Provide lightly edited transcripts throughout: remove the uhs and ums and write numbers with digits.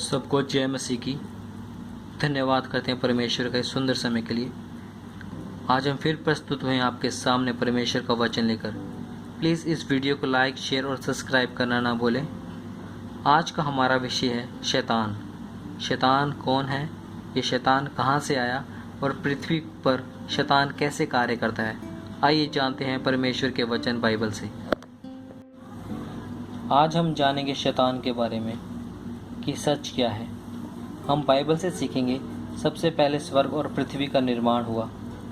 सबको जय मसीह की। धन्यवाद करते हैं परमेश्वर का इस सुंदर समय के लिए। आज हम फिर प्रस्तुत हुए हैं आपके सामने परमेश्वर का वचन लेकर। प्लीज़ इस वीडियो को लाइक, शेयर और सब्सक्राइब करना ना भूलें। आज का हमारा विषय है शैतान। शैतान कौन है, ये शैतान कहाँ से आया और पृथ्वी पर शैतान कैसे कार्य करता है। आइए जानते हैं परमेश्वर के वचन बाइबल से। आज हम जानेंगे शैतान के बारे में कि सच क्या है। हम बाइबल से सीखेंगे सबसे पहले स्वर्ग और पृथ्वी का निर्माण हुआ।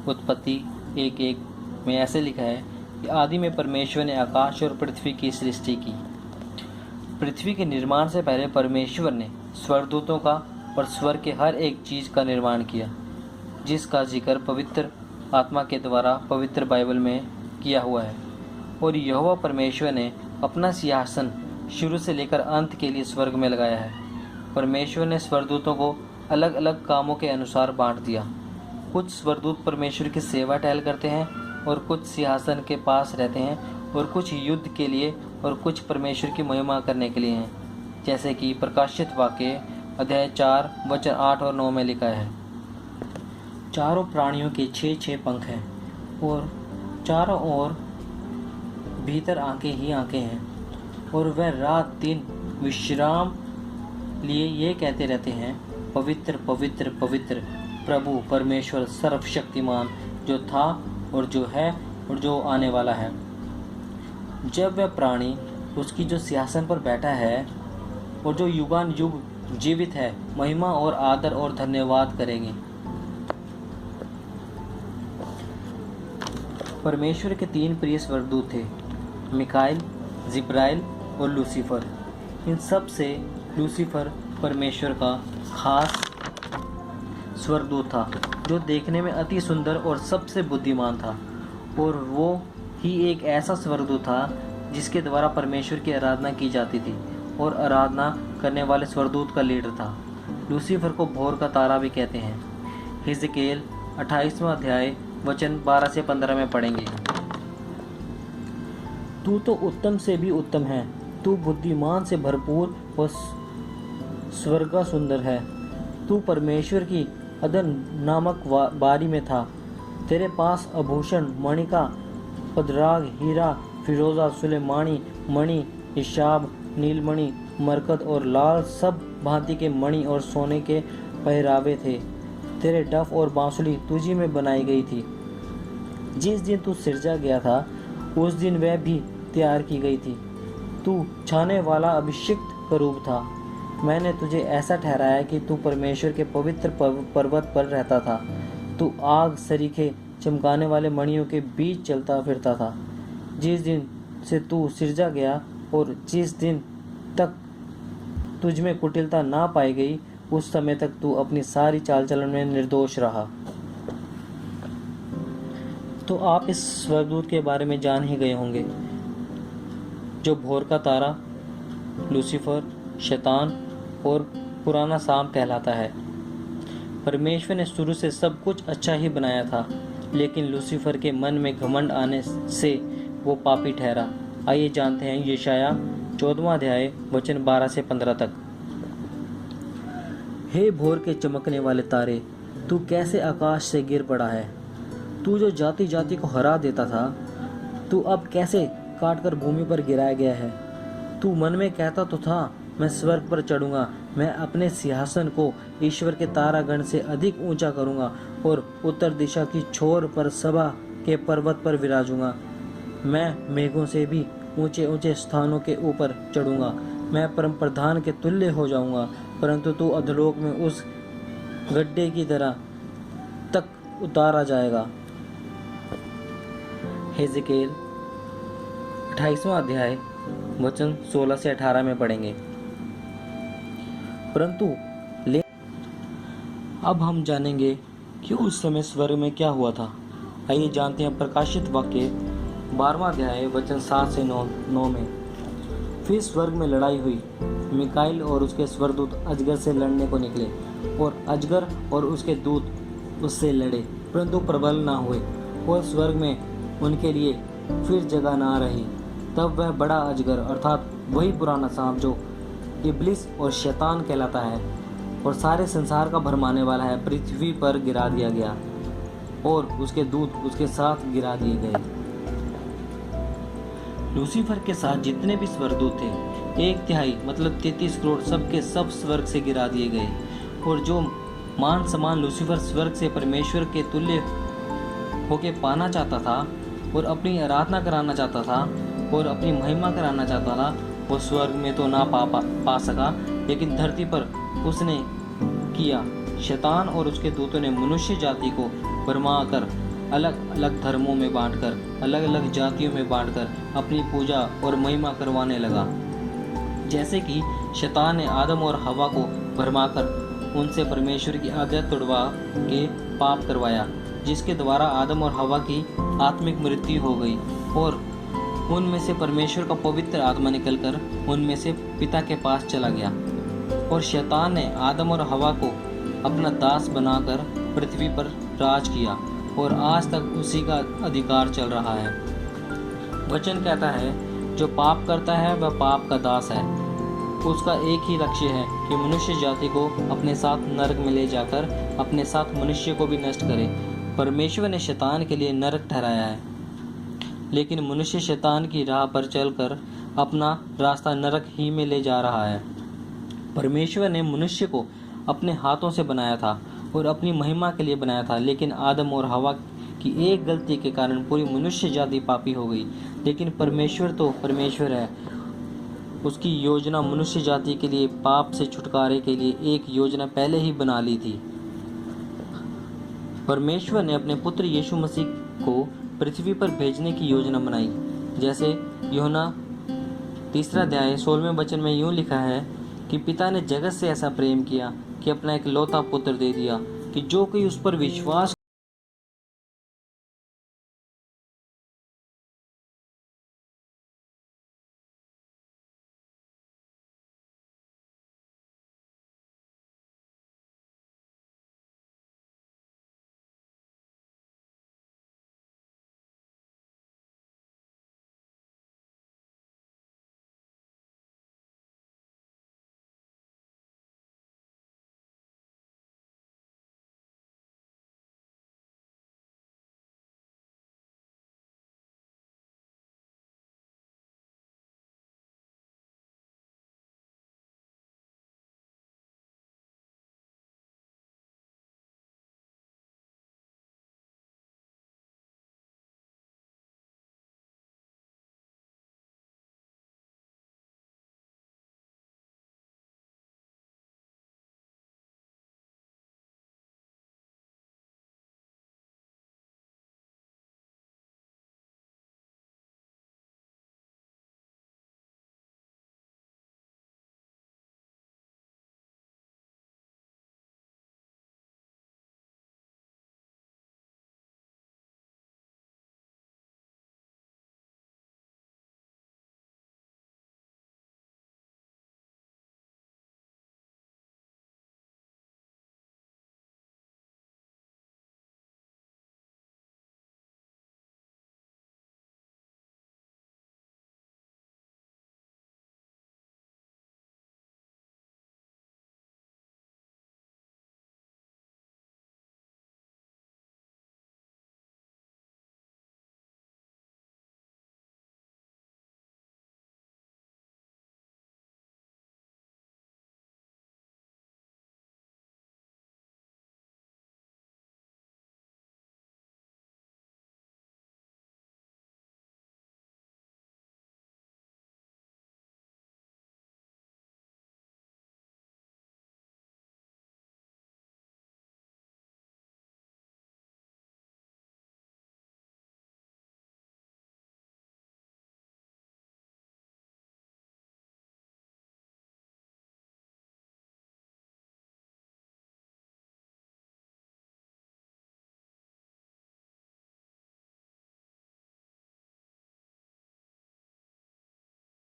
उत्पत्ति 1:1 में ऐसे लिखा है कि आदि में परमेश्वर ने आकाश और पृथ्वी की सृष्टि की। पृथ्वी के निर्माण से पहले परमेश्वर ने स्वर्गदूतों का और स्वर्ग के हर एक चीज़ का निर्माण किया, जिसका जिक्र पवित्र आत्मा के द्वारा पवित्र बाइबल में किया हुआ है। और यहोवा परमेश्वर ने अपना सिंहासन शुरू से लेकर अंत के लिए स्वर्ग में लगाया है। परमेश्वर ने स्वर्गदूतों को अलग अलग कामों के अनुसार बांट दिया। कुछ स्वर्गदूत परमेश्वर की सेवा टहल करते हैं और कुछ सिंहासन के पास रहते हैं और कुछ युद्ध के लिए और कुछ परमेश्वर की महिमा करने के लिए हैं, जैसे कि प्रकाशित वाक्य अध्याय 4 वचन 8 और 9 में लिखा है। चारों प्राणियों के 6-6 पंख हैं और चारों ओर भीतर आंखें ही आंखें हैं, और वह रात दिन विश्राम लिए ये कहते रहते हैं, पवित्र पवित्र पवित्र प्रभु परमेश्वर सर्वशक्तिमान, जो था और जो है और जो आने वाला है। जब वह प्राणी उसकी जो सिंहासन पर बैठा है और जो युगान युग जीवित है, महिमा और आदर और धन्यवाद करेंगे। परमेश्वर के 3 प्रिय स्वर्गदूत थे, मिकाएल, जिब्राइल और लूसीफर। इन सब से लूसीफर परमेश्वर का खास स्वर्गदूत था, जो देखने में अति सुंदर और सबसे बुद्धिमान था। और वो ही एक ऐसा स्वर्गदूत था जिसके द्वारा परमेश्वर की आराधना की जाती थी, और आराधना करने वाले स्वर्गदूत का लीडर था। लूसीफर को भोर का तारा भी कहते हैं। हिजकेल 28वां अध्याय वचन 12 से 15 में पढ़ेंगे। तू तो उत्तम से भी उत्तम है, तू बुद्धिमान से भरपूर और स्वर्ग सुंदर है। तू परमेश्वर की अदन नामक बारी में था। तेरे पास आभूषण, मणिका, पदराग, हीरा, फिरोजा, सुलेमानी, मणि, इशाब, नीलमणि, मरकत और लाल सब भांति के मणि और सोने के पहरावे थे। तेरे डफ और बांसुरी तुझी में बनाई गई थी। जिस दिन तू सिरजा गया था, उस दिन वह भी तैयार की गई थी। तू छाने वाला अभिषिक्त करूब था। मैंने तुझे ऐसा ठहराया कि तू परमेश्वर के पवित्र पर्वत पर रहता था। तू आग सरीखे चमकाने वाले मणियों के बीच चलता फिरता था। जिस दिन से तू सिरजा गया और जिस दिन तक तुझ में कुटिलता ना पाई गई, उस समय तक तू अपनी सारी चाल चलन में निर्दोष रहा। तो आप इस स्वर्गदूत के बारे में जान ही गए होंगे, जो भोर का तारा, लूसीफर, शैतान और पुराना साम कहलाता है। परमेश्वर ने शुरू से सब कुछ अच्छा ही बनाया था, लेकिन लूसीफर के मन में घमंड आने से वो पापी ठहरा। आइए जानते हैं यशाया 14वां अध्याय वचन 12 से 15 तक। हे भोर के चमकने वाले तारे, तू कैसे आकाश से गिर पड़ा है। तू जो जाति जाति को हरा देता था, तू अब कैसे काट कर भूमि पर गिराया गया है। तू मन में कहता तो था, मैं स्वर्ग पर चढ़ूंगा, मैं अपने सिंहासन को ईश्वर के तारागण से अधिक ऊंचा करूंगा और उत्तर दिशा की छोर पर सभा के पर्वत पर विराजूंगा। मैं मेघों से भी ऊंचे ऊंचे स्थानों के ऊपर चढ़ूंगा, मैं परम प्रधान के तुल्य हो जाऊंगा। परंतु तू अधोलोक में उस गड्ढे की तरह तक उतारा जाएगा। हिजकेल 28वां अध्याय वचन 16 से 18 में पढ़ेंगे। परंतु अब हम जानेंगे कि उस समय स्वर्ग में क्या हुआ था। आइए जानते हैं प्रकाशित वाक्य 12वां अध्याय वचन 7 से 9 में। फिर स्वर्ग में लड़ाई हुई। मिकाइल और उसके स्वर्गदूत अजगर से लड़ने को निकले, और अजगर और उसके दूत उससे लड़े, परंतु प्रबल ना हुए, और स्वर्ग में उनके लिए फिर जगह ना रही। तब वह बड़ा अजगर अर्थात वही पुराना सांप जो इब्लिस और शैतान कहलाता है और सारे संसार का भरमाने वाला है, पृथ्वी पर गिरा दिया गया और उसके दूत उसके साथ गिरा दिए गए। लूसीफर के साथ जितने भी स्वर्गदूत थे, 1/3 मतलब 33 करोड़ सबके सब स्वर्ग से गिरा दिए गए। और जो मान सम्मान लूसीफर स्वर्ग से परमेश्वर के तुल्य होके पाना चाहता था और अपनी आराधना कराना चाहता था और अपनी महिमा कराना चाहता था, वो स्वर्ग में तो ना पा सका, लेकिन धरती पर उसने किया। शैतान और उसके दूतों ने मनुष्य जाति को भरमा कर अलग अलग धर्मों में बांटकर, अलग अलग जातियों में बांटकर अपनी पूजा और महिमा करवाने लगा। जैसे कि शैतान ने आदम और हवा को भरमाकर उनसे परमेश्वर की आज्ञा तोड़वा के पाप करवाया, जिसके द्वारा आदम और हवा की आत्मिक मृत्यु हो गई और उनमें से परमेश्वर का पवित्र आत्मा निकलकर उनमें से पिता के पास चला गया। और शैतान ने आदम और हवा को अपना दास बनाकर पृथ्वी पर राज किया और आज तक उसी का अधिकार चल रहा है। वचन कहता है, जो पाप करता है वह पाप का दास है। उसका एक ही लक्ष्य है कि मनुष्य जाति को अपने साथ नरक में ले जाकर अपने साथ मनुष्य को भी नष्ट करे। परमेश्वर ने शैतान के लिए नरक ठहराया है, लेकिन मनुष्य शैतान की राह पर चलकर अपना रास्ता नरक ही में ले जा रहा है। परमेश्वर ने मनुष्य को अपने हाथों से बनाया था और अपनी महिमा के लिए बनाया था, लेकिन आदम और हवा की एक गलती के कारण पूरी मनुष्य जाति पापी हो गई। लेकिन परमेश्वर तो परमेश्वर है, उसकी योजना मनुष्य जाति के लिए पाप से छुटकारे के लिए एक योजना पहले ही बना ली थी। परमेश्वर ने अपने पुत्र यीशु मसीह को पृथ्वी पर भेजने की योजना बनाई। जैसे यूहन्ना 3 अध्याय 16वें वचन में यूं लिखा है कि पिता ने जगत से ऐसा प्रेम किया कि अपना एक लौता पुत्र दे दिया, कि जो कोई उस पर विश्वास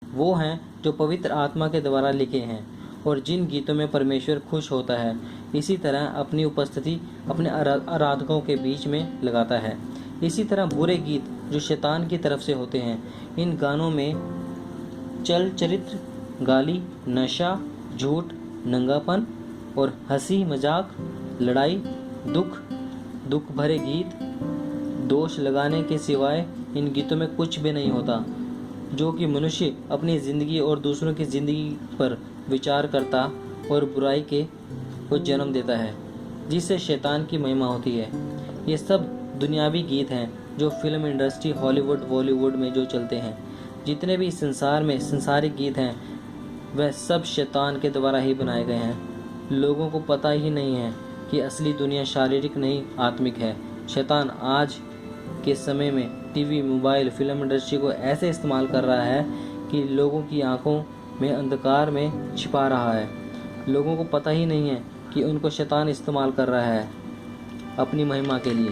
वो हैं जो पवित्र आत्मा के द्वारा लिखे हैं और जिन गीतों में परमेश्वर खुश होता है। इसी तरह अपनी उपस्थिति अपने आराधकों के बीच में लगाता है। इसी तरह बुरे गीत जो शैतान की तरफ से होते हैं, इन गानों में चल चरित्र, गाली, नशा झूठ, नंगापन और हंसी मजाक, लड़ाई, दुख भरे गीत, दोष लगाने के सिवाय इन गीतों में कुछ भी नहीं होता, जो कि मनुष्य अपनी ज़िंदगी और दूसरों की ज़िंदगी पर विचार करता और बुराई को जन्म देता है, जिससे शैतान की महिमा होती है। ये सब दुनियावी गीत हैं जो फिल्म इंडस्ट्री, हॉलीवुड, बॉलीवुड में जो चलते हैं। जितने भी संसार में संसारिक गीत हैं वह सब शैतान के द्वारा ही बनाए गए हैं। लोगों को पता ही नहीं है कि असली दुनिया शारीरिक नहीं आत्मिक है। शैतान आज के समय में टीवी, मोबाइल, फिल्म इंडस्ट्री को ऐसे इस्तेमाल कर रहा है कि लोगों की आंखों में अंधकार में छिपा रहा है। लोगों को पता ही नहीं है कि उनको शैतान इस्तेमाल कर रहा है अपनी महिमा के लिए,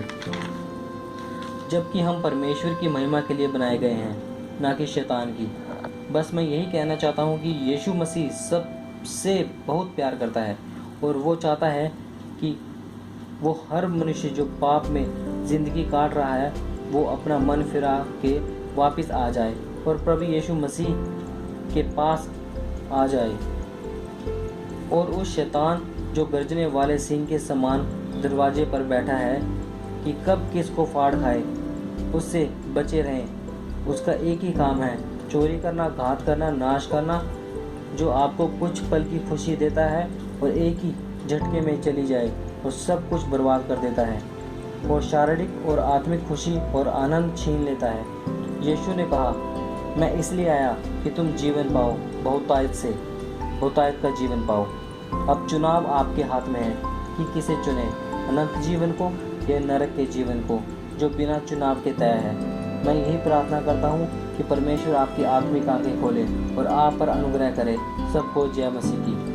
जबकि हम परमेश्वर की महिमा के लिए बनाए गए हैं, ना कि शैतान की। बस मैं यही कहना चाहता हूँ कि यीशु मसीह सबसे बहुत प्यार करता है और वो चाहता है कि वो हर मनुष्य जो पाप में ज़िंदगी काट रहा है वो अपना मन फिरा के वापस आ जाए और प्रभु यीशु मसीह के पास आ जाए, और उस शैतान जो गर्जने वाले सिंह के समान दरवाजे पर बैठा है कि कब किसको फाड़ खाए, उससे बचे रहें। उसका एक ही काम है, चोरी करना, घात करना, नाश करना, जो आपको कुछ पल की खुशी देता है और एक ही झटके में चली जाए और सब कुछ बर्बाद कर देता है और शारीरिक और आत्मिक खुशी और आनंद छीन लेता है। यीशु ने कहा, मैं इसलिए आया कि तुम जीवन पाओ, बहुतायत का जीवन पाओ। अब चुनाव आपके हाथ में है कि किसे चुने, अनंत जीवन को या नरक के जीवन को, जो बिना चुनाव के तय है। मैं यही प्रार्थना करता हूँ कि परमेश्वर आपकी आत्मिक आंखें खोले और आप पर अनुग्रह करे। सबको जय मसीह की।